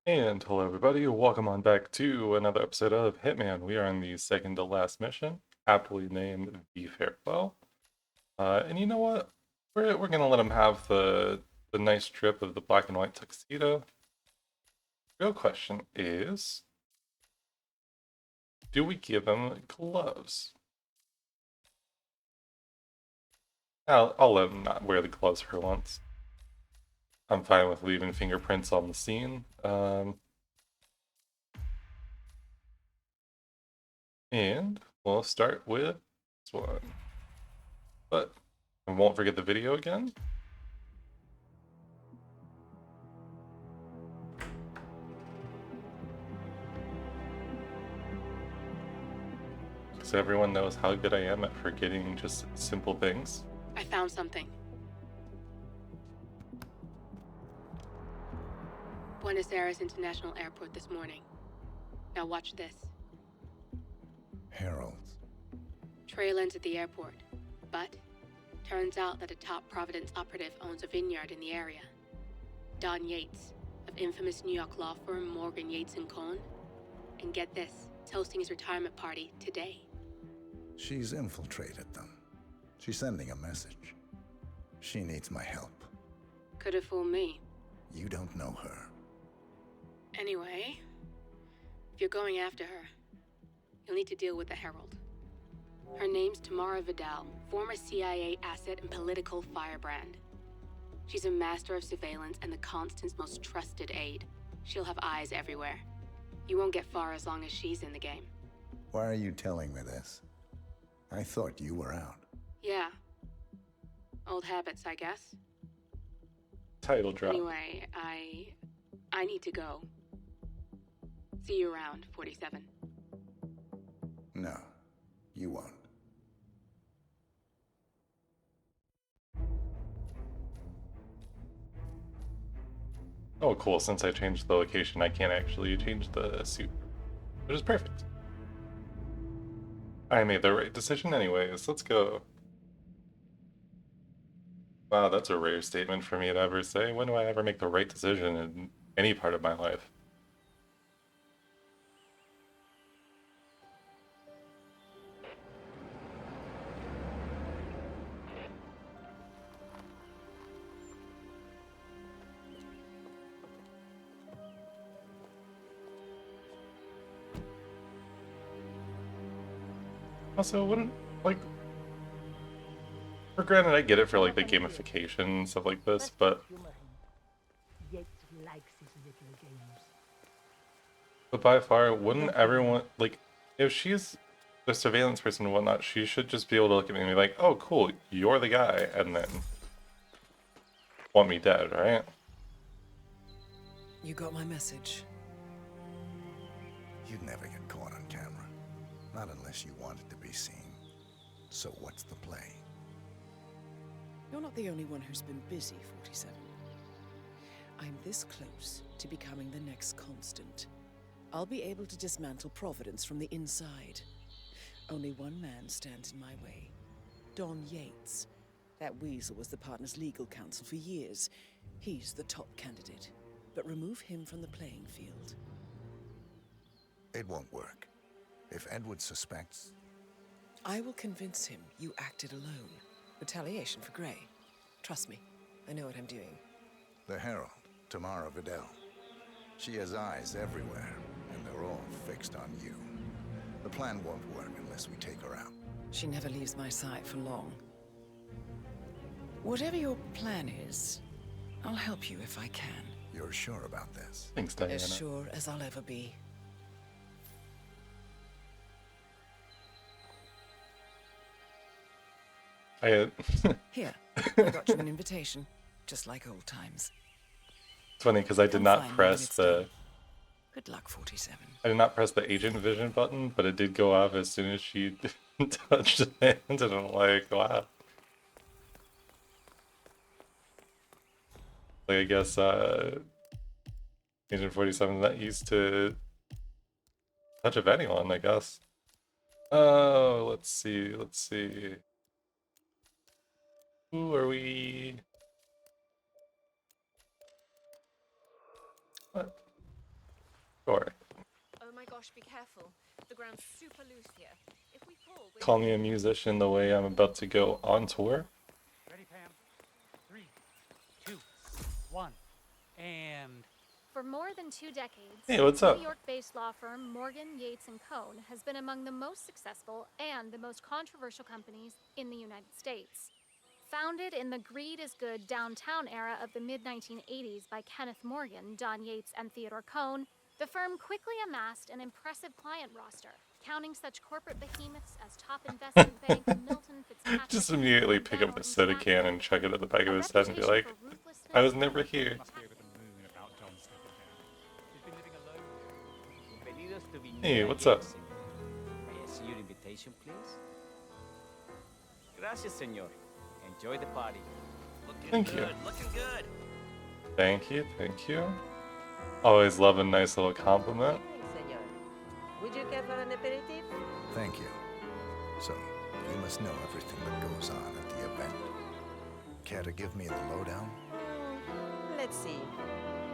And hello everybody, welcome on back to another episode of Hitman. We are on the second to last mission, aptly named The Farewell. And you know what? We're gonna let him have the nice trip of the black and white tuxedo. Real question is, do we give him gloves? I'll let him not wear the gloves for once. I'm fine with leaving fingerprints on the scene. And we'll start with this one. But I won't forget the video again. So everyone knows how good I am at forgetting just simple things. I found something. Buenos Aires International Airport this morning. Now watch this. Heralds. Trail ends at the airport, but turns out that a top Providence operative owns a vineyard in the area. Don Yates, of infamous New York law firm Morgan Yates & Cohn. And get this, is hosting his retirement party today. She's infiltrated them. She's sending a message. She needs my help. Could have fooled me. You don't know her. Anyway, if you're going after her, you'll need to deal with the Herald. Her name's Tamara Vidal, former CIA asset and political firebrand. She's a master of surveillance and the Constant's most trusted aide. She'll have eyes everywhere. You won't get far as long as she's in the game. Why are you telling me this? I thought you were out. Yeah. Old habits, I guess. Title drop. Anyway, I need to go. See you around, 47. No, you won't. Oh cool, since I changed the location, I can't actually change the suit. Which is perfect. I made the right decision anyways, let's go. Wow, that's a rare statement for me to ever say. When do I ever make the right decision in any part of my life? Also, wouldn't, like, for granted I get it for like the gamification and stuff like this, but by far, wouldn't everyone, like, if she's the surveillance person and whatnot, she should just be able to look at me and be like, oh cool, you're the guy, and then want me dead, right? You got my message. You'd never get caught on camera. Not unless you wanted to be seen. So what's the play? You're not the only one who's been busy, 47. I'm this close to becoming the next Constant. I'll be able to dismantle Providence from the inside. Only one man stands in my way. Don Yates. That weasel was the partner's legal counsel for years. He's the top candidate. But remove him from the playing field. It won't work. If Edward suspects... I will convince him you acted alone. Retaliation for Grey. Trust me, I know what I'm doing. The Herald, Tamara Vidal. She has eyes everywhere, and they're all fixed on you. The plan won't work unless we take her out. She never leaves my side for long. Whatever your plan is, I'll help you if I can. You're sure about this? Thanks, Diana. As sure as I'll ever be. It's Here, I got you an invitation, just like old times. funny because I did Come not find me when press it's the done. Good luck, 47. I did not press the agent vision button, but it did go off as soon as she touched the hand, and I'm like, wow. Like, I guess Agent 47 is not used to touch of anyone, I guess. Oh, let's see. Who are we? What? Sure. Oh my gosh, be careful. The ground's super loose here. If we fall, we're... Call me a musician the way I'm about to go on tour. Ready, Pam? 3, 2, 1, and... For more than 2 decades, Hey, what's up? New York-based law firm Morgan, Yates & Cohn has been among the most successful and the most controversial companies in the United States. Founded in the greed is good downtown era of the mid-1980s by Kenneth Morgan, Don Yates, and Theodore Cohn, the firm quickly amassed an impressive client roster, counting such corporate behemoths as Top Investment Bank, Milton Fitzpatrick, Just immediately and pick Van up the Orton soda Stack. can and chuck it at the back of A his head and be like, reputation for ruthlessness I was never here. Must be over the moon about John stepping down. He's been living alone here. Bienvenidos to Viñeta Hey, what's up? Yates, señor. May I see your invitation, please? Gracias, señor. Enjoy the party. Thank you. Looking good. Thank you, thank you. Always love a nice little compliment. Senor. Would you care for an aperitif? Thank you. So, you must know everything that goes on at the event. Care to give me the lowdown? Let's see.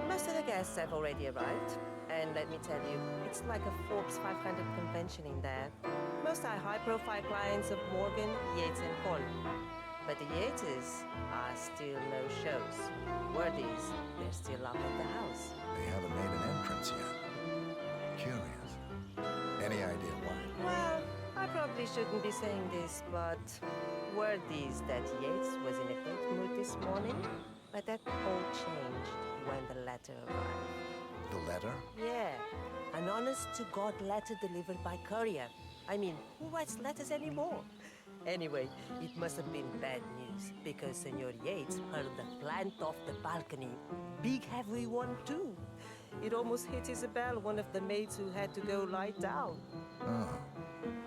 Most of the guests have already arrived. And let me tell you, it's like a Forbes 500 convention in there. Most are high-profile clients of Morgan, Yates, and Cohn. But the Yateses are still no shows. Word is, they're still up at the house. They haven't made an entrance yet. Curious. Any idea why? Well, I probably shouldn't be saying this, but word is that Yates was in a great mood this morning, but that all changed when the letter arrived. The letter? Yeah, an honest-to-God letter delivered by courier. I mean, who writes letters anymore? Anyway, it must have been bad news, because Senor Yates hurled the plant off the balcony. Big heavy one, too. It almost hit Isabel, one of the maids who had to go lie down. Oh.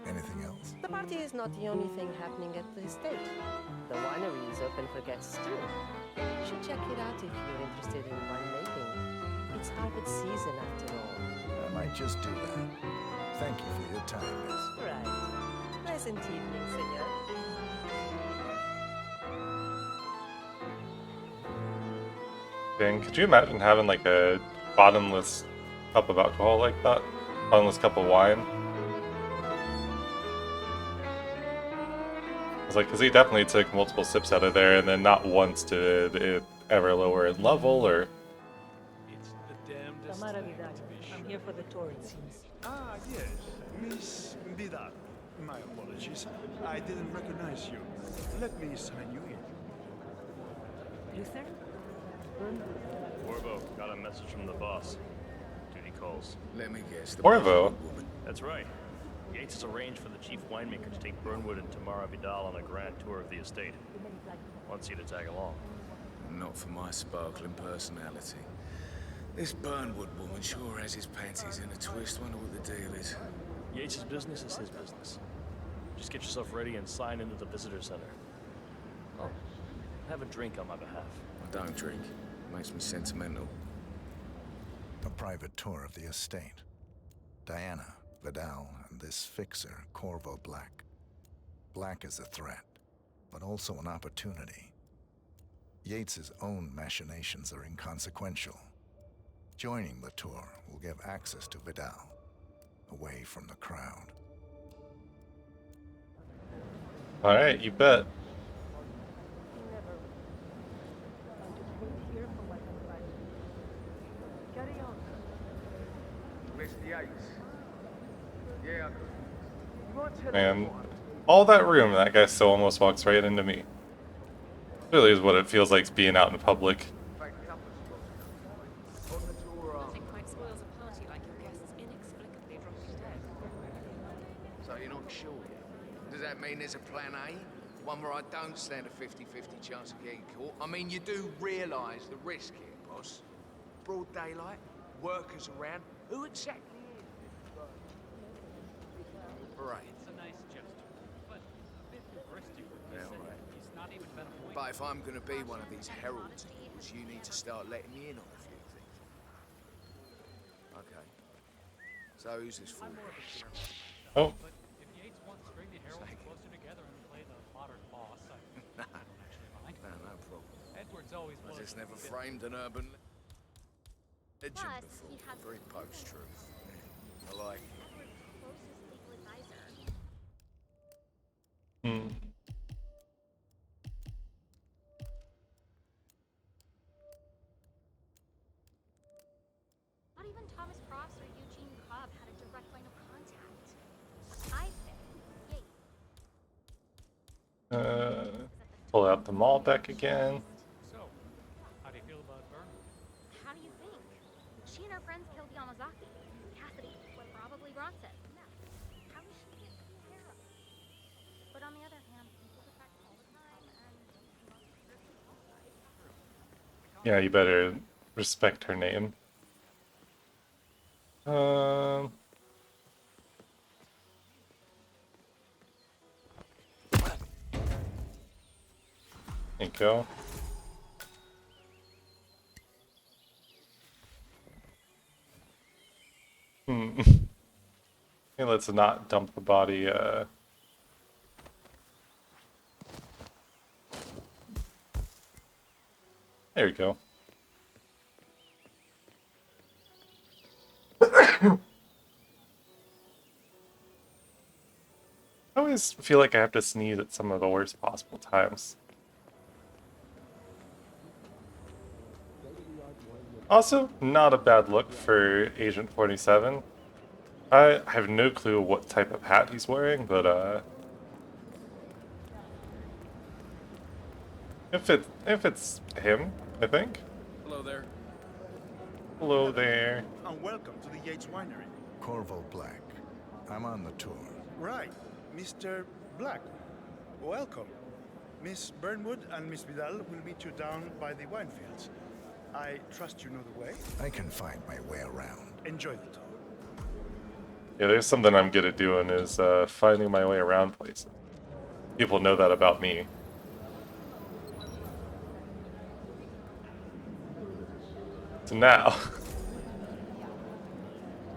Anything else? The party is not the only thing happening at the estate. The winery is open for guests, too. You should check it out if you're interested in winemaking. It's harvest season, after all. I might just do that. Thank you for your time, miss. Right. Pleasant evening, senor. Dang, could you imagine having like a bottomless cup of alcohol like that? Bottomless cup of wine? I was like, because he definitely took multiple sips out of there, and then not once did it ever lower in level, or... It's the damnedest Tamara thing Vidal. to be I'm sure. here for the tour, it seems. Ah, yes, Miss Vidal. My apologies. I didn't recognize you. Let me sign you in. Luther? Orvo, got a message from the boss. Duty calls. Let me guess. The Orvo? woman. That's right. Yates has arranged for the chief winemaker to take Burnwood and Tamara Vidal on a grand tour of the estate. Wants you to tag along. Not for my sparkling personality. This Burnwood woman sure has his panties in a twist. Wonder what the deal is. Yates' business is his business. Just get yourself ready and sign into the visitor center. Oh, have a drink on my behalf. I don't drink. Makes me sentimental. A private tour of the estate. Diana, Vidal, and this fixer, Corvo Black. Black is a threat, but also an opportunity. Yates's own machinations are inconsequential. Joining the tour will give access to Vidal, away from the crowd. Alright, you bet. Mr. Yates. Yeah. Man, all that room, that guy still almost walks right into me. Really is what it feels like being out in public. Nothing quite spoils a party like your guests inexplicably dropping dead. So you're not sure yet? Does that mean there's a plan A? One where I don't stand a 50-50 chance of getting caught? I mean, you do realise the risk here, boss. Broad daylight, workers around. Who exactly is this? Right. It's a nice gesture, but a bit hubristic. Yeah, right. He's not even been appointed. But if I'm going to be one of these heralds of yours, you need to start letting me in on a few things. Okay. So who's this for? Oh, But if Yates wants to bring the heralds closer together and play the modern boss, I don't actually mind. No problem. Edward's always I was just a never bit- framed an urban mentioned Plus, before. he has Very post-truth. I like it. Edward's closest legal advisor. Hmm. Not even Thomas Cross or Eugene Cobb had a direct line of contact. I say, Yates. Pull out the mall deck again. So, how do you feel about Vern? How do you think? She and her friends killed Yamazaki. Cassidy would probably Bronson. How is she get to be a hero? But on the other hand, people get back all the time, and Yeah, you better respect her name. There you go. Okay, let's not dump the body, There you go. I always feel like I have to sneeze at some of the worst possible times. Also, not a bad look for Agent 47. I have no clue what type of hat he's wearing, but if it's him, I think. Hello there. Hello there. And welcome to the Yates Winery. Corvo Black. I'm on the tour. Right, Mr. Black. Welcome. Miss Burnwood and Miss Vidal will meet you down by the wine fields. I trust you know the way. I can find my way around. Enjoy the tour. Yeah, there's something I'm good at doing is finding my way around places. People know that about me. So now,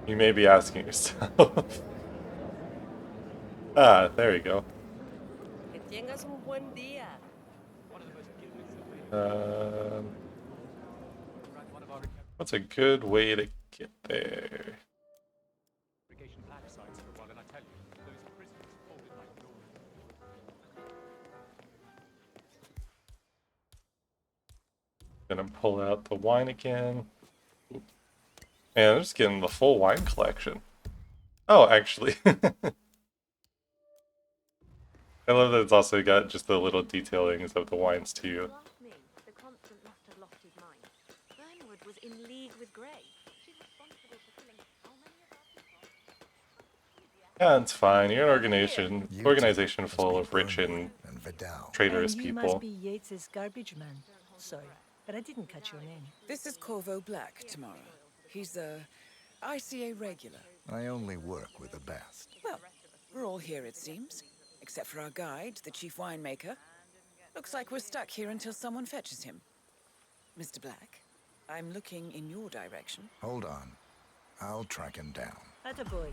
you may be asking yourself. Ah, there you go. Que tengas un buen día. What's a good way to get there? Vacation pack sites for a while, and I tell you, those prisoners folded like doors. Gonna pull out the wine again. Man, I'm just getting the full wine collection. Oh, actually. I love that it's also got just the little detailings of the wines too. The constant must have lost his mind. Burnwood was in league with Grey. She's responsible for killing how many of our people? Yeah, it's fine. You're an organization full of rich and traitorous And you people. must be Yates's garbage man. Sorry, but I didn't catch your name. This is Corvo Black, Tamara. He's a ICA regular. I only work with the best. Well, we're all here, it seems. Except for our guide, the chief winemaker. Looks like we're stuck here until someone fetches him. Mr. Black, I'm looking in your direction. Hold on. I'll track him down. Attaboy.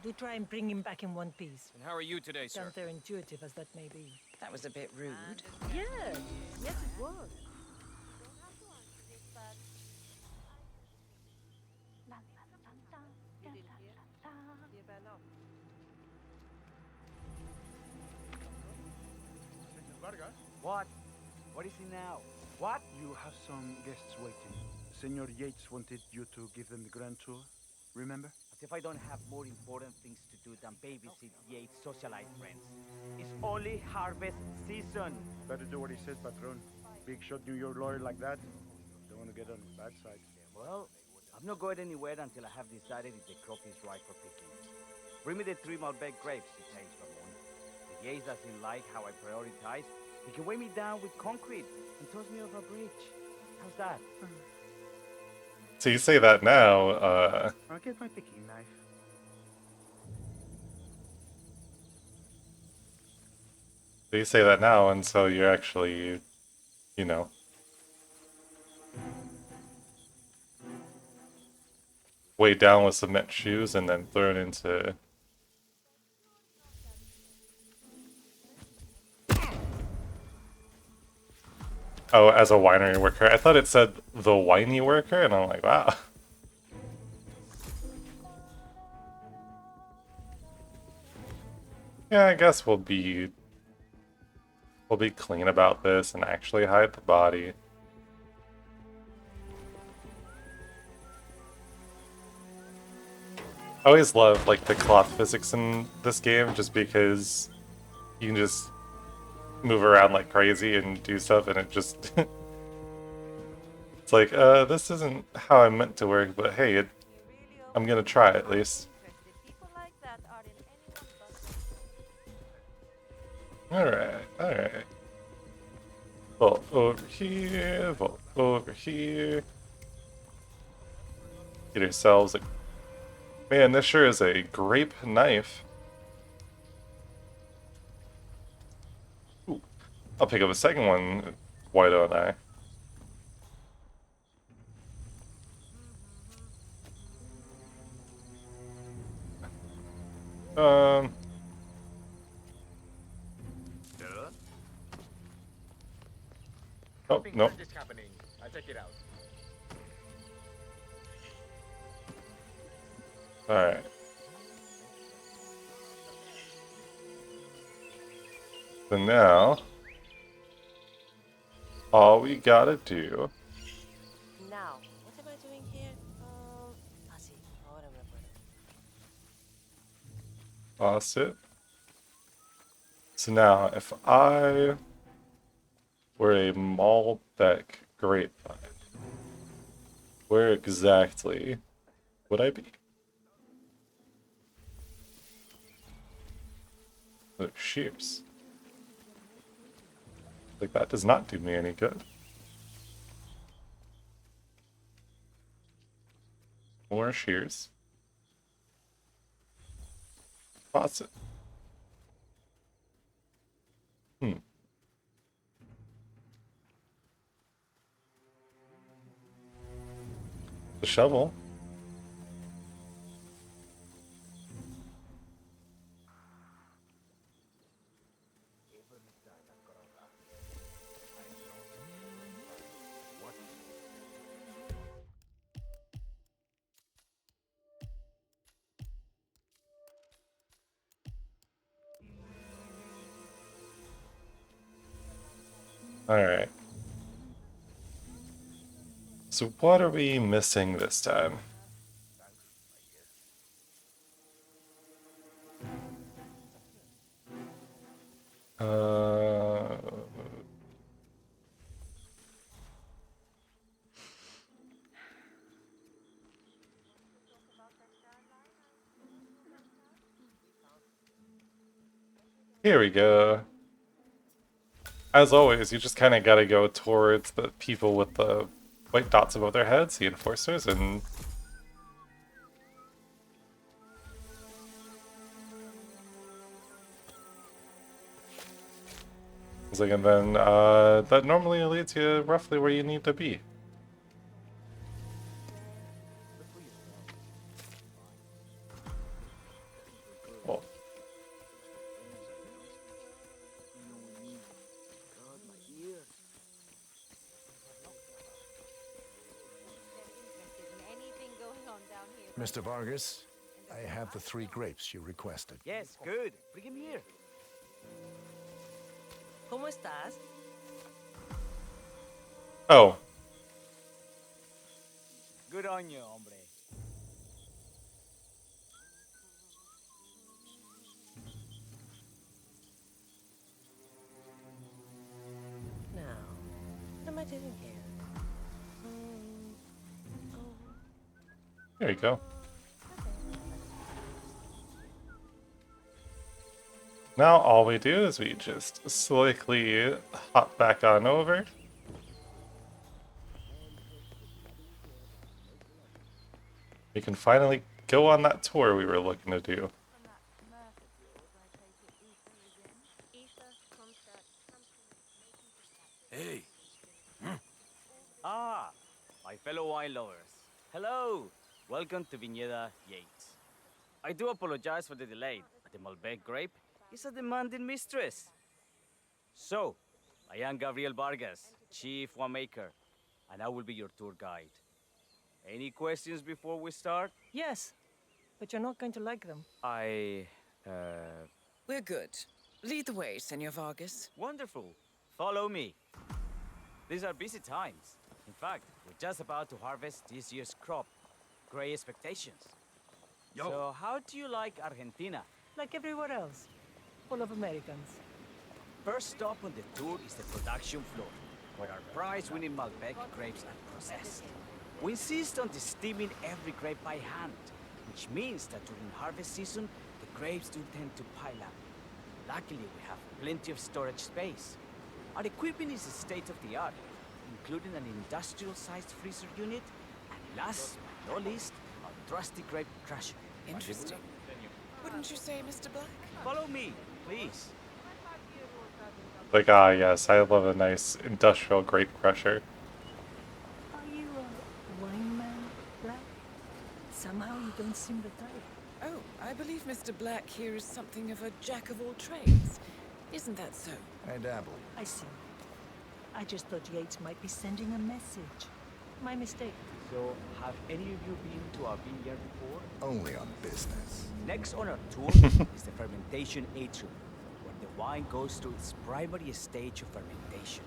Do try and bring him back in one piece. And how are you today, sir? Counterintuitive as that may be. That was a bit rude. Yes, yes it was. What? What is it now? What? You have some guests waiting. Senor Yates wanted you to give them the grand tour. Remember? As if I don't have more important things to do than babysit Yates' socialite friends. It's only harvest season. Better do what he says, Patron. Big shot New York lawyer like that. Don't want to get on his bad side. Well, I'm not going anywhere until I have decided if the crop is right for picking. Bring me the 3 Malbec grapes, he says, Ramon. If Yates doesn't like how I prioritize, he can weigh me down with concrete and toss me off a bridge. How's that? So you say that now, I'll get my picking knife. you say that now, and so you're actually, you know, weighed down with cement shoes and then thrown into. Oh, as a winery worker. I thought it said the whiny worker, and I'm like, wow. Yeah, I guess we'll be clean about this and actually hide the body. I always love like the cloth physics in this game just because you can just move around like crazy and do stuff and it just it's like this isn't how I meant to work, but hey, I'm gonna try at least. Alright. Vault over here, vault over here. Get ourselves a... Man, this sure is a grape knife. Ooh, I'll pick up a second one, why don't I? Um... Oh, nope. I'll check it out. Alright. So now, all we gotta do... Now, what am I doing here? I see. Ahora me acuerdo. Faucet. So now, if I were a Malbec grapevine, where exactly would I be? Oh, shears. Like, that does not do me any good. More shears. Faucet. The shovel. Alright. So what are we missing this time? Uh... Here we go. As always, you just kind of gotta go towards the people with the white dots above their heads, the enforcers, and... It's like, and then, that normally leads you roughly where you need to be. Oh. Mr. Vargas, I have the 3 grapes you requested. Yes, good. Bring him here. ¿Cómo estás? Oh. Good on you, hombre. Now, what am I doing here? There you go. Now all we do is we just slickly hop back on over. We can finally go on that tour we were looking to do. Hey. Ah, my fellow wine lovers. Hello. Welcome to Viñeda Yates. I do apologize for the delay, but the Malbec grape is a demanding mistress. So, I am Gabriel Vargas, Chief Winemaker, and I will be your tour guide. Any questions before we start? Yes, but you're not going to like them. I We're good. Lead the way, Senor Vargas. Wonderful. Follow me. These are busy times. In fact, we're just about to harvest this year's crop. Great expectations. So, how do you like Argentina? Like everywhere else. Full of Americans. First stop on the tour is the production floor, where our prize-winning Malbec grapes are processed. We insist on steaming every grape by hand, which means that during harvest season, the grapes do tend to pile up. Luckily, we have plenty of storage space. Our equipment is state-of-the-art, including an industrial-sized freezer unit, and last but not least, a trusty grape crusher. Interesting. Wouldn't you say, Mr. Black? Follow me, please. Like, ah, yes, I love a nice industrial grape crusher. Are you a wine man, Black? Somehow you don't seem the type. Oh, I believe Mr. Black here is something of a jack of all trades. Isn't that so? I dabble. I see. I just thought Yates might be sending a message. My mistake. So, have any of you been to our vineyard before? Only on business. Next on our tour is the fermentation atrium, where the wine goes through its primary stage of fermentation.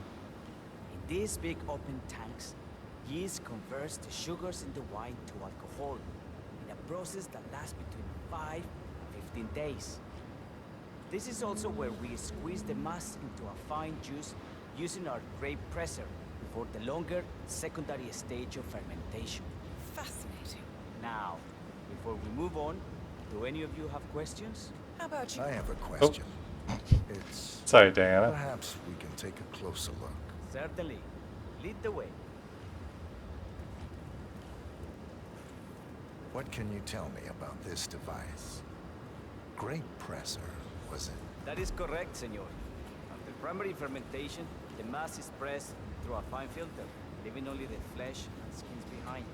In these big open tanks, yeast converts the sugars in the wine to alcohol, in a process that lasts between 5 and 15 days. This is also where we squeeze the mass into a fine juice using our grape presser before the longer secondary stage of fermentation. Fascinating. Now, before we move on, do any of you have questions? How about you? I have a question. It's... Sorry, Diana. Perhaps we can take a closer look. Certainly. Lead the way. What can you tell me about this device? Grape presser, was it? That is correct, senor. After primary fermentation, the mass is pressed through a fine filter, leaving only the flesh and skins behind.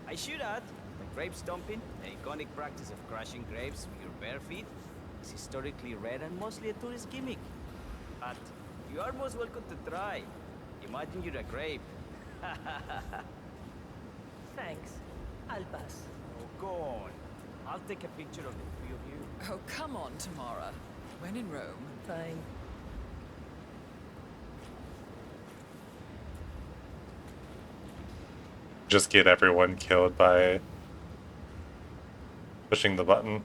I should add that grape stomping, the iconic practice of crushing grapes with your bare feet, is historically rare and mostly a tourist gimmick. But you are most welcome to try. Imagine you're a grape. Thanks. I'll pass. Oh, go on. I'll take a picture of the three of you. Oh, come on, Tamara. When in Rome. Fine. Just get everyone killed by pushing the button.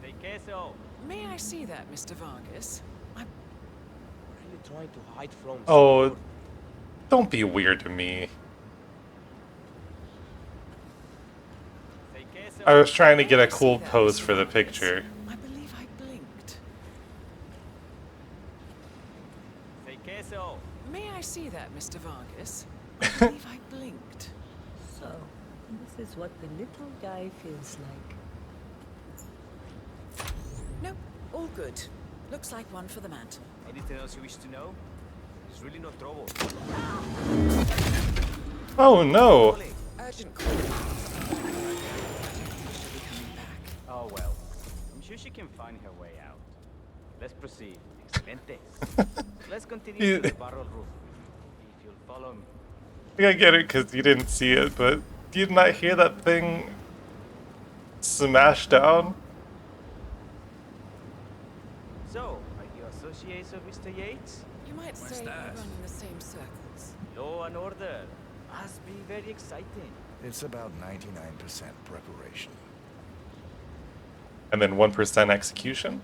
Say queso. May I see that, Mr. Vargas? I'm really trying to hide from. Oh, don't be weird to me. Say queso. I was trying to get a cool pose for the picture. I believe I blinked. Say queso. May I see that, Mr. Vargas? I believe I blinked. So, this is what the little guy feels like. Nope, all good. Looks like one for the mantle. Anything else you wish to know? There's really no trouble. Oh no! Urgent call. She'll be coming back. Oh well. I'm sure she can find her way out. Let's proceed. Excelente. Let's continue to the barrel room. If you'll follow me. I think I get it because you didn't see it, but do you not hear that thing smash down? So, are you associates of Mr. Yates? You might say we run in the same circles. Law and order. Must be very exciting. It's about 99% preparation. And then 1% execution?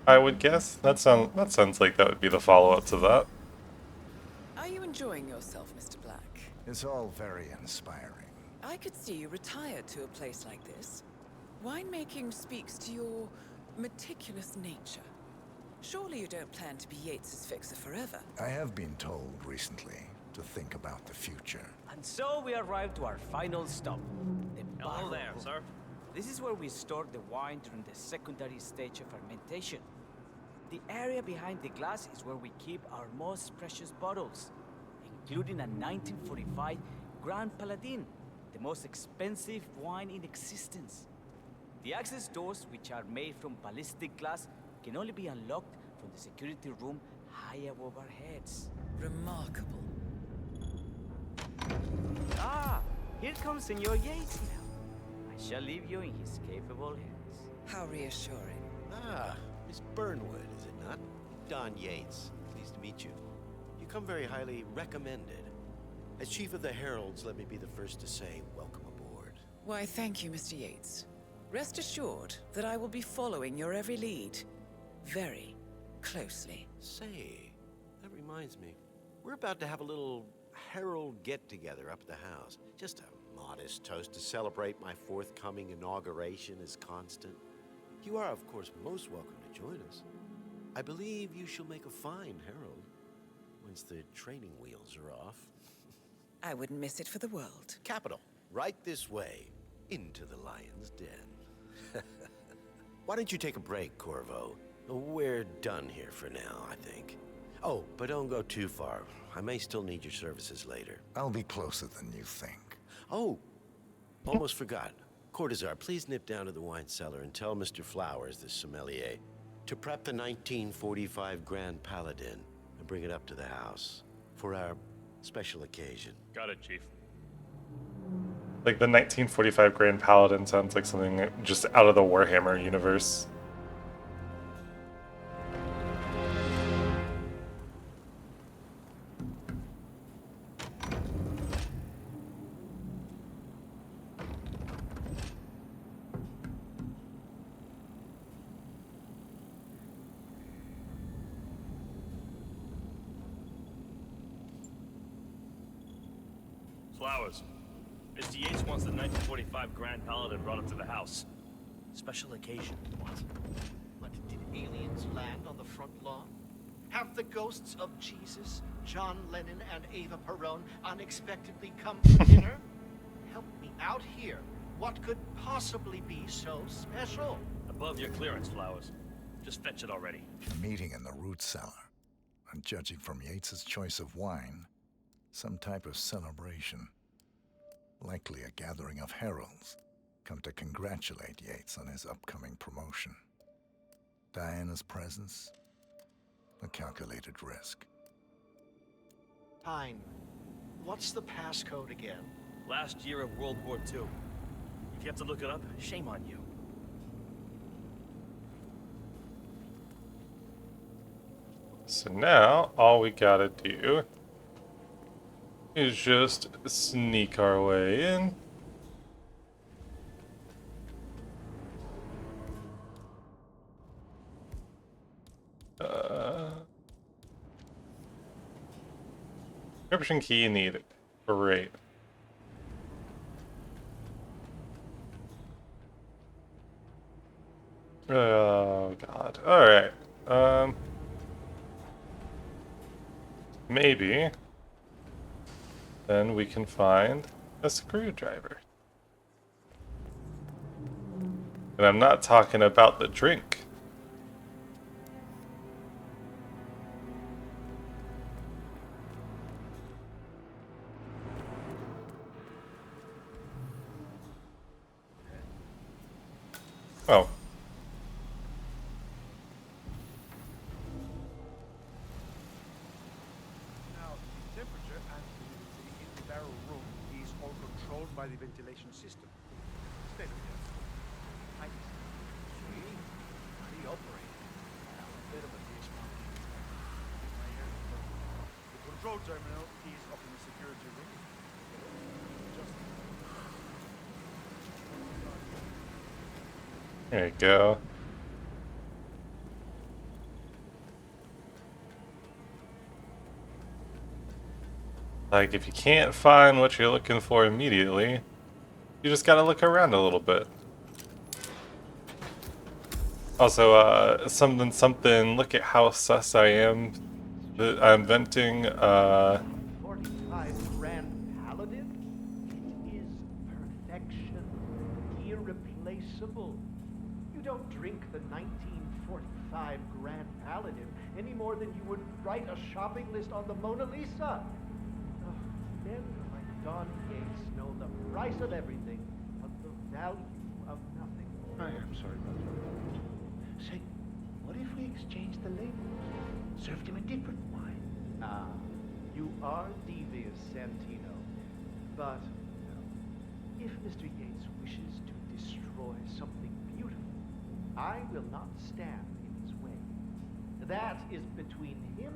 I would guess. That sounds like that would be the follow-up to that. Are you enjoying yourself, Mr. Black? It's all very inspiring. I could see you retired to a place like this. Winemaking speaks to your meticulous nature. Surely you don't plan to be Yates's fixer forever. I have been told recently to think about the future. And so we arrived to our final stop. The Hello barrel there, room. sir. This is where we store the wine during the secondary stage of fermentation. The area behind the glass is where we keep our most precious bottles, including a 1945 Grand Paladin, the most expensive wine in existence. The access doors, which are made from ballistic glass, can only be unlocked from the security room high above our heads. Remarkable. Ah, here comes Senor Yates now. I shall leave you in his capable hands. How reassuring. Ah, Miss Burnwood, is it not? Don Yates. Pleased to meet you. You come very highly recommended. As Chief of the Heralds, let me be the first to say welcome aboard. Why, thank you, Mr. Yates. Rest assured that I will be following your every lead very closely. Say, that reminds me. We're about to have a little Herald get-together up at the house. Just a modest toast to celebrate my forthcoming inauguration as Constant. You are, of course, most welcome to join us. I believe you shall make a fine Herald, once the training wheels are off. I wouldn't miss it for the world. Capital. Right this way, into the lion's den. Why don't you take a break, Corvo? We're done here for now, I think. Oh, but don't go too far. I may still need your services later. I'll be closer than you think. Oh, almost forgot. Cortazar, please nip down to the wine cellar and tell Mr. Flowers, the sommelier, to prep the 1945 Grand Paladin and bring it up to the house for our special occasion. Got it, Chief. Like the 1945 Grand Paladin sounds like something just out of the Warhammer universe. Flowers. Mr. Yates wants the 1945 Grand Paladin brought up to the house. Special occasion. What, did aliens land on the front lawn? Have the ghosts of Jesus, John Lennon, and Eva Perón unexpectedly come for dinner? Help me out here. What could possibly be so special? Above your clearance, Flowers. Just fetch it already. A meeting in the root cellar. And judging from Yates's choice of wine, some type of celebration. Likely a gathering of heralds, come to congratulate Yates on his upcoming promotion. Diana's presence, a calculated risk. Fine. What's the passcode again? Last year of World War II. If you have to look it up, shame on you. So now, all we gotta do is just sneak our way in. Encryption key needed. Great. Oh god. Alright. Maybe then we can find a screwdriver. And I'm not talking about the drink. Oh. Now, the temperature and humidity in the barrel room is all controlled by the ventilation system. State of the art. I see. How do you operate? Well, a bit of a dishwasher. The control terminal is up in the security room. There you go. Like, if you can't find what you're looking for immediately, you just gotta look around a little bit. Also, something, look at how sus I am. I'm venting, 45 Grand Paladin? It is perfection. Irreplaceable. You don't drink the 1945 Grand Paladin any more than you would write a shopping list on the Mona Lisa. Men like Don Yates know the price of everything, but the value of nothing. I am sorry about that. Say, what if we exchange the labels? Served him a different wine. Ah, you are devious, Santino. But if Mr. Yates wishes to destroy something beautiful, I will not stand in his way. That is between him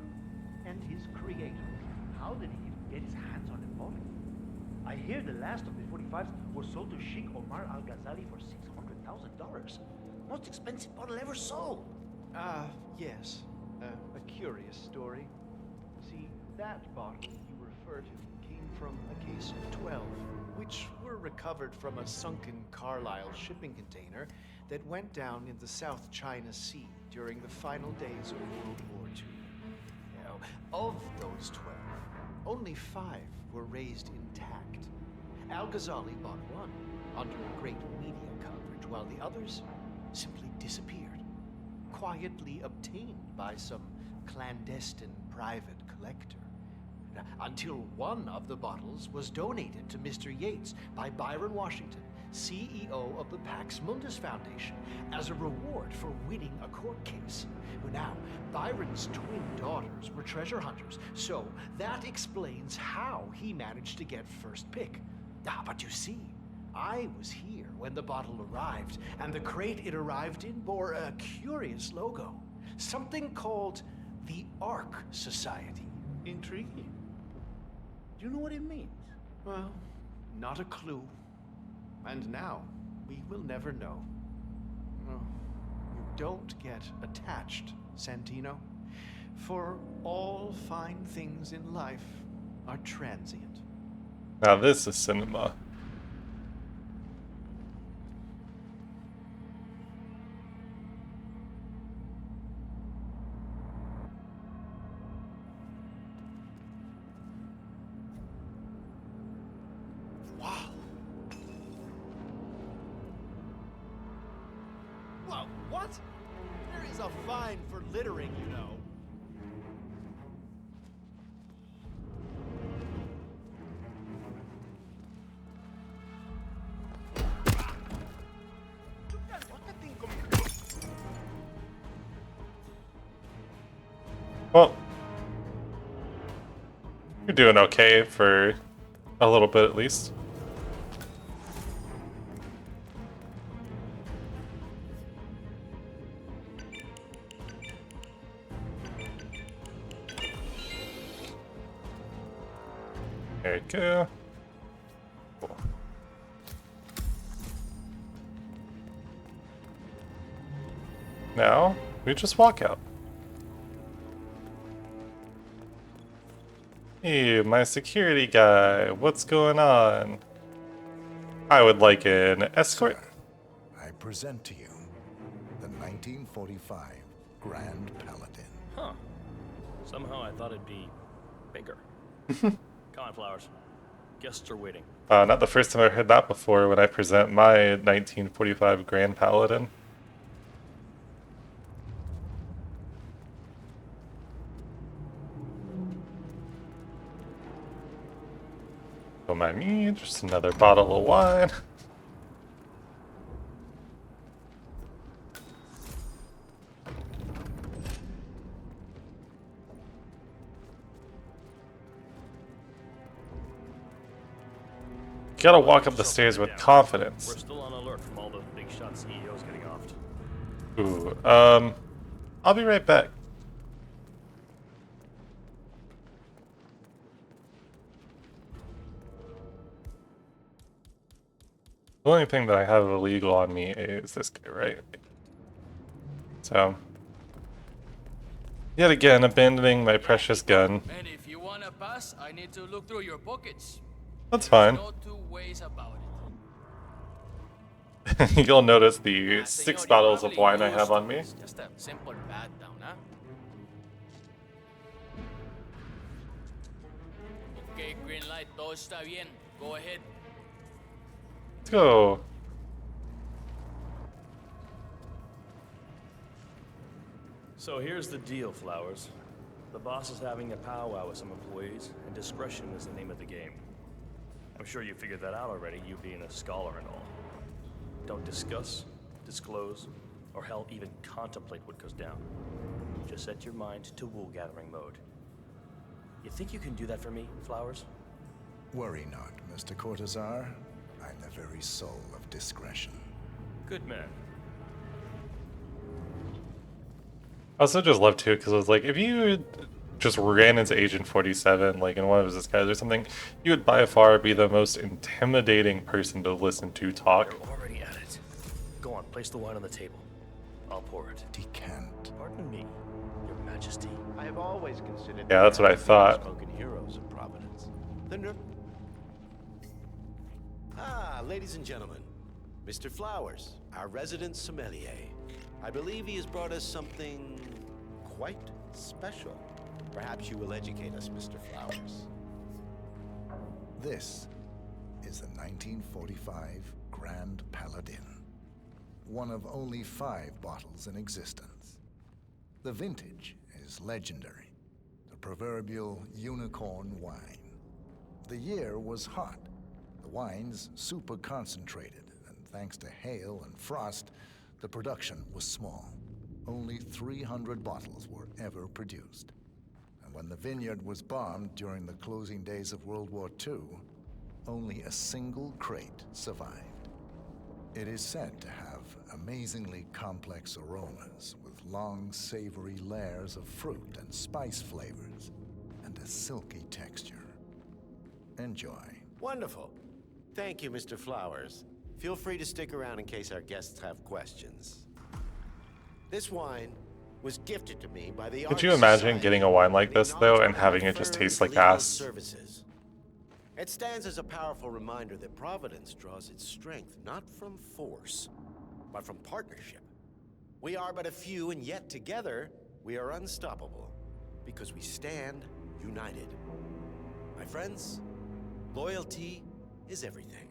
and his creator. How did he even get his hands on a bottle? I hear the last of the 45s were sold to Sheikh Omar Al-Ghazali for $600,000. Most expensive bottle ever sold. Yes. A curious story. See, that bottle you refer to came from a case of 12, which were recovered from a sunken Carlisle shipping container that went down in the South China Sea during the final days of World War II. Now, of those 12, only 5 were raised intact. Al-Ghazali bought one under great media coverage, while the others simply disappeared, quietly obtained by some clandestine private collector. Until one of the bottles was donated to Mr. Yates by Byron Washington, CEO of the Pax Mundus Foundation, as a reward for winning a court case. Now, Byron's twin daughters were treasure hunters, so that explains how he managed to get first pick. But you see, I was here when the bottle arrived, and the crate it arrived in bore a curious logo. Something called the Ark Society. Intriguing. Do you know what it means? Well, not a clue. And now, we will never know. Oh, you don't get attached, Santino. For all fine things in life are transient. Now this is cinema. Wow. Well, what? There is a fine for littering, you know. Well, you're doing okay for a little bit at least. There you go. Cool. Now, we just walk out. Hey, my security guy, what's going on? I would like an escort. Sir, I present to you the 1945 Grand Paladin. Huh. Somehow I thought it'd be bigger. Come on, Flowers. Guests are waiting. Not the first time I've heard that before when I present my 1945 Grand Paladin. Don't mind me, just another bottle of wine. Gotta walk up the stairs with confidence. We're still on alert from all the big shot CEOs getting offed. Ooh, I'll be right back. The only thing that I have illegal on me is this guy, right? So, yet again, abandoning my precious gun. And if you wanna pass, I need to look through your pockets. That's fine. No two ways about You'll notice the 6 bottles of wine I have on me. it. Just a simple pat down, huh? Okay, green light, todo está bien. Go ahead. Let's go. So here's the deal, Flowers. The boss is having a powwow with some employees, and discretion is the name of the game. I'm sure you figured that out already, you being a scholar and all. Don't discuss, disclose, or hell, even contemplate what goes down. Just set your mind to wool gathering mode. You think you can do that for me, Flowers? Worry not, Mr. Cortazar. I'm the very soul of discretion. Good man. I also just love too, because I was like, if you just ran into Agent 47, like in one of his disguises or something, you would by far be the most intimidating person to listen to talk. You're already at it. Go on, place the wine on the table. I'll pour it. Decant. Pardon me, Your Majesty. I have always considered. Yeah, that's what I thought. Spoken heroes of Providence. Ladies and gentlemen, Mr. Flowers, our resident sommelier. I believe he has brought us something quite special. Perhaps you will educate us, Mr. Flowers. This is the 1945 Grand Paladin. One of only 5 bottles in existence. The vintage is legendary. The proverbial unicorn wine. The year was hot. The wine's super concentrated, and thanks to hail and frost, the production was small. Only 300 bottles were ever produced. And when the vineyard was bombed during the closing days of World War II, only a single crate survived. It is said to have amazingly complex aromas with long, savory layers of fruit and spice flavors, and a silky texture. Enjoy. Wonderful. Thank you, Mr. Flowers. Feel free to stick around in case our guests have questions. This wine was gifted to me by the Could you imagine getting a wine like this, though, and having it just taste like ass? Services. It stands as a powerful reminder that Providence draws its strength not from force, but from partnership. We are but a few, and yet together we are unstoppable, because we stand united. My friends, loyalty is everything,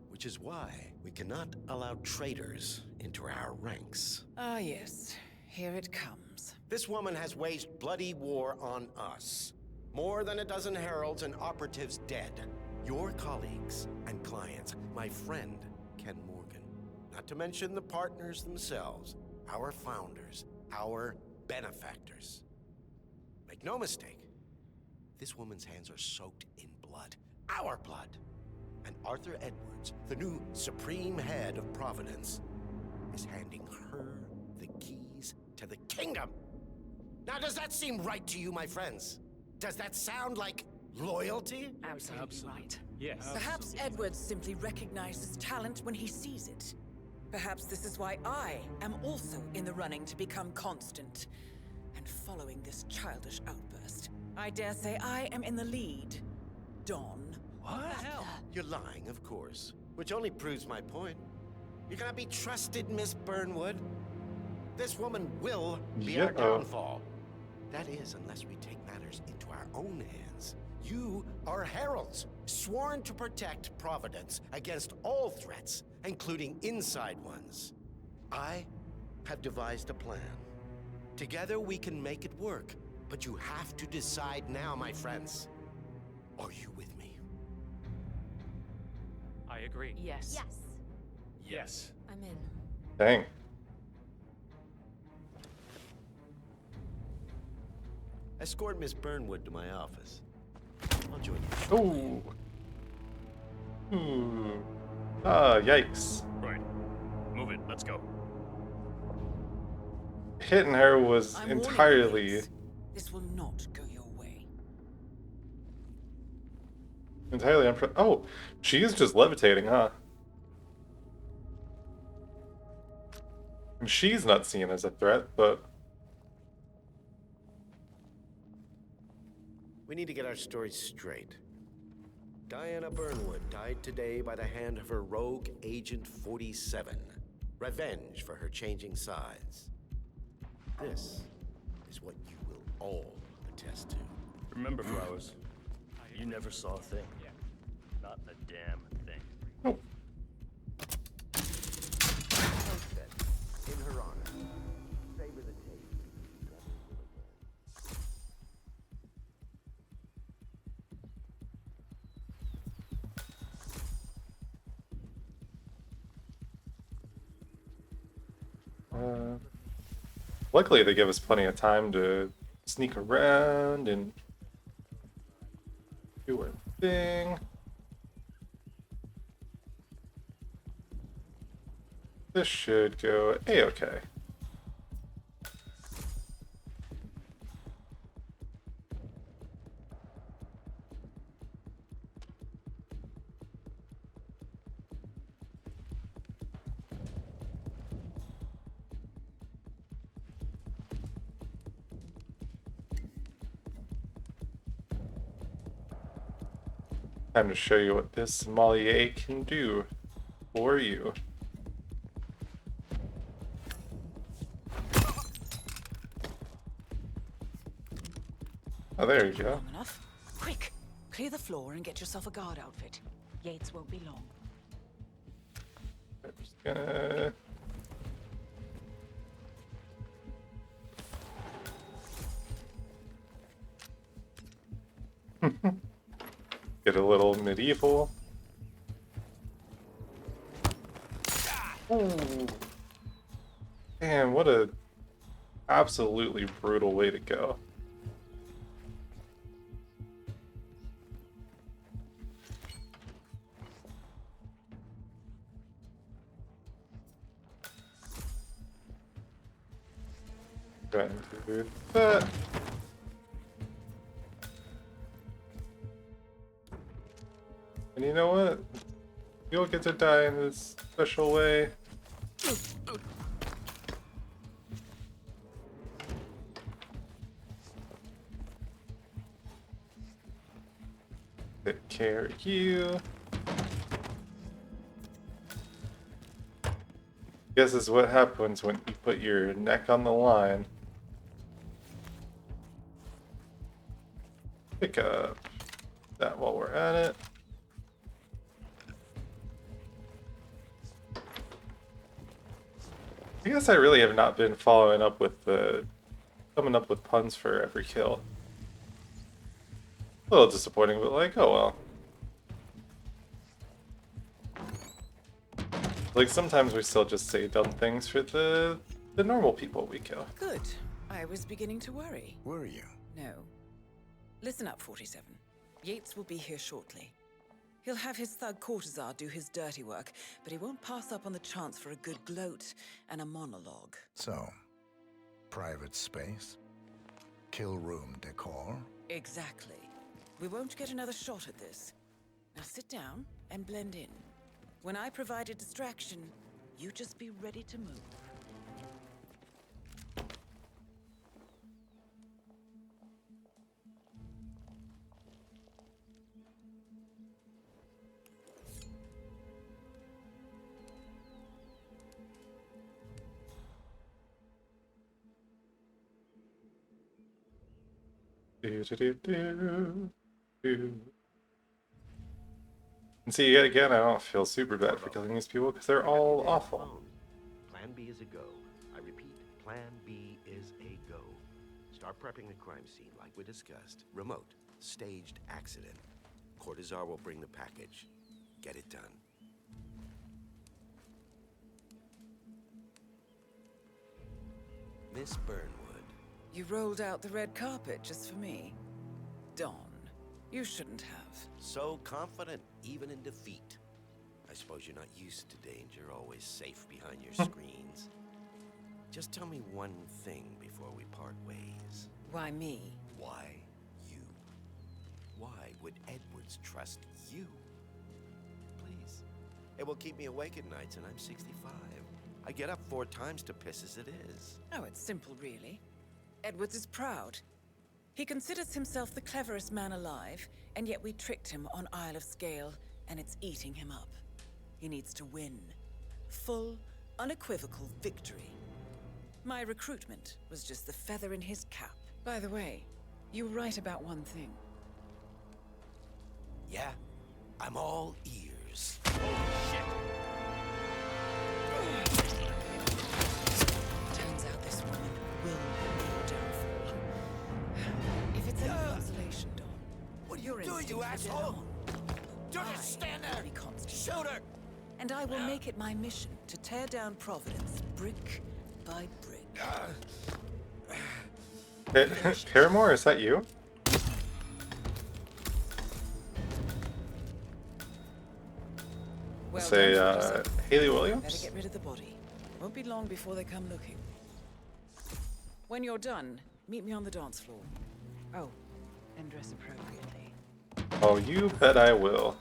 which is why we cannot allow traitors into our ranks. Ah, yes. Here it comes. This woman has waged bloody war on us. More than a dozen heralds and operatives dead. Your colleagues and clients, my friend Ken Morgan. Not to mention the partners themselves, our founders, our benefactors. Make no mistake, this woman's hands are soaked in blood. Our blood. And Arthur Edwards, the new supreme head of Providence, is handing her the keys to the kingdom. Now, does that seem right to you, my friends? Does that sound like loyalty? Absolutely right. Yes. Perhaps Edwards simply recognizes talent when he sees it. Perhaps this is why I am also in the running to become constant. And following this childish outburst, I dare say I am in the lead. Dawn. What the hell? You're lying, of course. Which only proves my point. You cannot be trusted, Miss Burnwood. This woman will be our downfall. That is, unless we take matters into our own hands. You are heralds, sworn to protect Providence against all threats, including inside ones. I have devised a plan. Together we can make it work, but you have to decide now, my friends. Are you with me? I agree. Yes. Yes. Yes. I'm in. Dang. Escort Miss Burnwood to my office. I'll join you. Ooh. Ooh. Ah, yikes. Right. Move it. Let's go. Hitting her was I'm warning you, entirely... Vince. This will not go your way. Entirely Oh, she is just levitating, huh? And she's not seen as a threat, but... We need to get our story straight. Diana Burnwood died today by the hand of her rogue Agent 47. Revenge for her changing sides. This is what you will all attest to. Remember, Flowers, you never saw a thing. Not a damn thing. Oh. In her honor, favor the taste. Luckily, they give us plenty of time to sneak around and Do our thing. This should go A-okay. Time to show you what this sommelier can do for you. Oh, there you go. Long enough. Quick, clear the floor and get yourself a guard outfit. Yates won't be long. I'm just gonna... Get a little medieval. Ooh. Man, what a absolutely brutal way to go. Go ahead and do that. And you know what? You'll get to die in this special way. Take care of you. Guess is what happens when you put your neck on the line. Pick up that while we're at it. I guess I really have not been following up with coming up with puns for every kill. A little disappointing, but like, oh well. Like sometimes we still just say dumb things for the normal people we kill. Good. I was beginning to worry. Were you? No. Listen up, 47. Yates will be here shortly. He'll have his thug Cortazar do his dirty work, but he won't pass up on the chance for a good gloat and a monologue. So, private space? Kill room decor? Exactly. We won't get another shot at this. Now sit down and blend in. When I provide a distraction, you just be ready to move. And see, yet again, I don't feel super bad for killing these people because they're all awful. Plan B is a go. I repeat, Plan B is a go. Start prepping the crime scene like we discussed. Remote, staged accident. Cortazar will bring the package. Get it done. Miss Burnwood. You rolled out the red carpet just for me. Dawn, you shouldn't have. So confident, even in defeat. I suppose you're not used to danger, always safe behind your screens. Just tell me one thing before we part ways. Why me? Why you? Why would Edwards trust you? Please. It will keep me awake at nights, and I'm 65. I get up 4 times to piss as it is. Oh, it's simple, really. Edwards is proud. He considers himself the cleverest man alive, and yet we tricked him on Isle of Scale, and it's eating him up. He needs to win. Full, unequivocal victory. My recruitment was just the feather in his cap. By the way, you were right about one thing. Yeah? I'm all ears. Turns out this woman will be your downfall. If it's any consolation, Dawn, what are your you doing, you instincts are dead asshole? on. Don't just stand there! Be constant. Shoot her! And I will make it my mission to tear down Providence brick by brick. Paramore, is that you? Well say done, 47. Haley Better Williams. get rid of the body. Won't be long before they come looking. When you're done, meet me on the dance floor. Oh, and dress appropriately. Oh, you bet I will.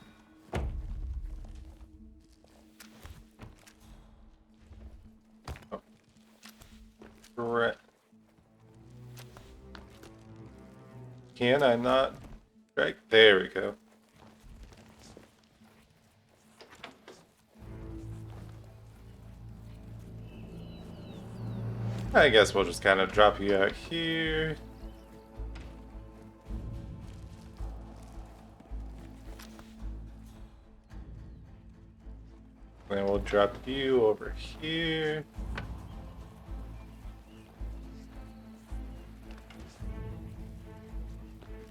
Oh. Right. Can I not? Right there we go. I guess we'll just kind of drop you out here. Then we'll drop you over here.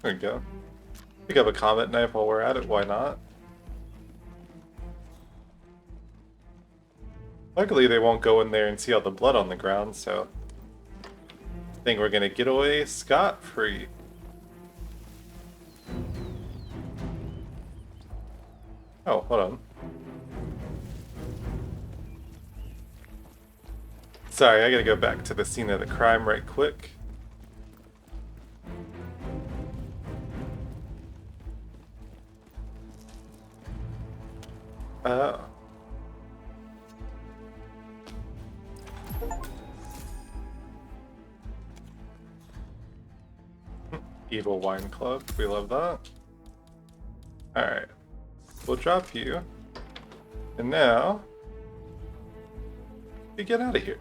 There we go. Pick up a combat knife while we're at it, why not? Luckily they won't go in there and see all the blood on the ground, so I think we're gonna get away scot-free. Oh, hold on. Sorry, I gotta go back to the scene of the crime right quick. Evil Wine Club, we love that. Alright, we'll drop you. And now, we get out of here.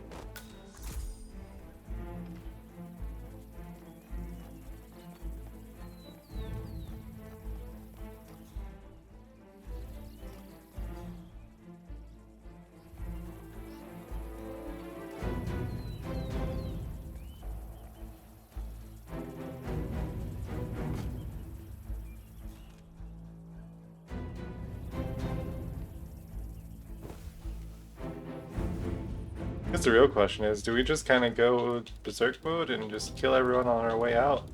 I guess the real question is, do we just kind of go berserk mode and just kill everyone on our way out?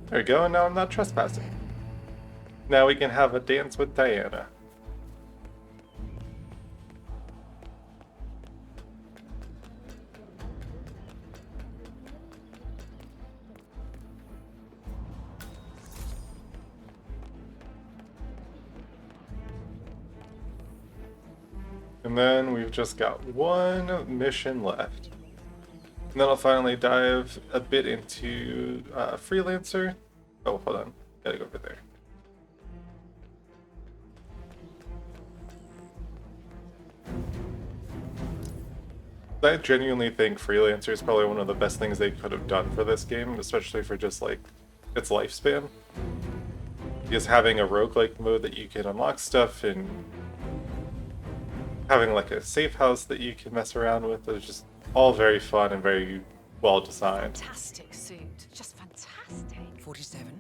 There we go, and now I'm not trespassing. Now we can have a dance with Diana. And then we've just got one mission left. And then I'll finally dive a bit into Freelancer. Oh, hold on. Gotta go over there. I genuinely think Freelancer is probably one of the best things they could have done for this game, especially for just like its lifespan. Because having a roguelike mode that you can unlock stuff and having like a safe house that you can mess around with is just all very fun and very well designed. Fantastic suit. Just fantastic. 47.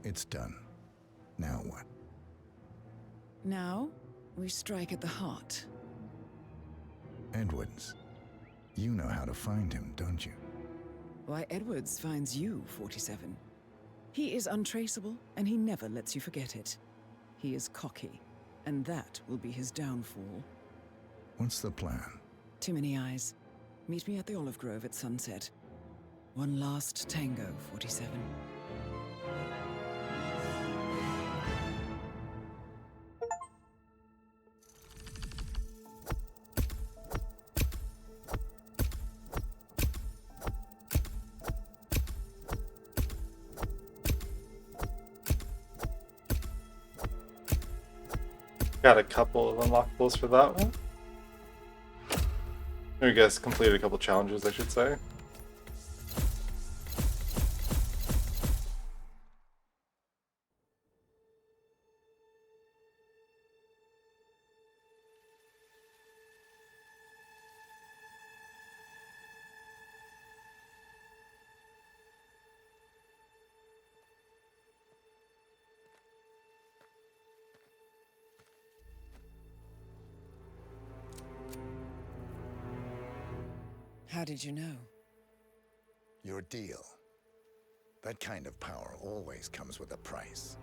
It's done. Now what? Now, we strike at the heart. Edwards. You know how to find him, don't you? Why, Edwards finds you, 47. He is untraceable, and he never lets you forget it. He is cocky, and that will be his downfall. What's the plan? Too many eyes. Meet me at the Olive Grove at sunset. One last tango, 47. Got a couple of unlockables for that one. I guess completed a couple challenges, I should say. How did you know? Your deal. That kind of power always comes with a price.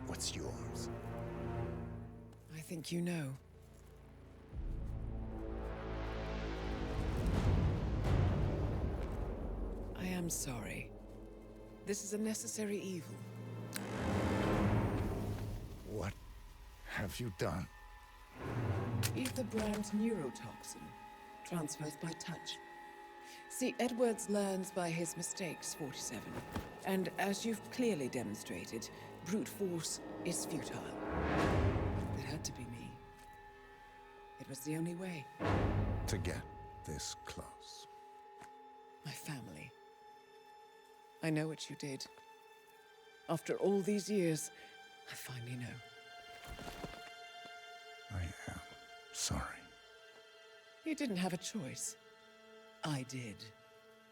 What's yours? I think you know. I am sorry. This is a necessary evil. What have you done? Ether brand neurotoxin. Transfers by touch. See, Edwards learns by his mistakes, 47. And as you've clearly demonstrated, brute force is futile. It had to be me. It was the only way. To get this close. My family. I know what you did. After all these years, I finally know. I am sorry. You didn't have a choice. I did.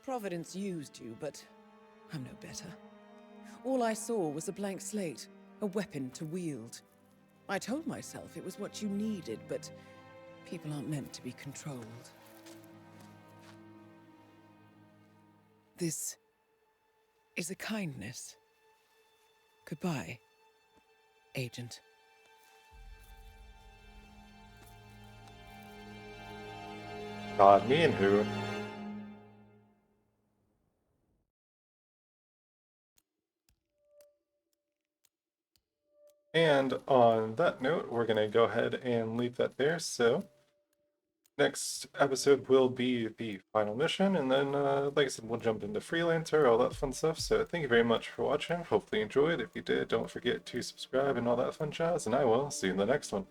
Providence used you, but I'm no better. All I saw was a blank slate, a weapon to wield. I told myself it was what you needed, but people aren't meant to be controlled. This is a kindness. Goodbye, Agent. God, me and who? And on that note, we're going to go ahead and leave that there. So, next episode will be the final mission, and then, like I said, we'll jump into Freelancer, all that fun stuff. So, thank you very much for watching. Hopefully you enjoyed. If you did, don't forget to subscribe and all that fun jazz, and I will see you in the next one.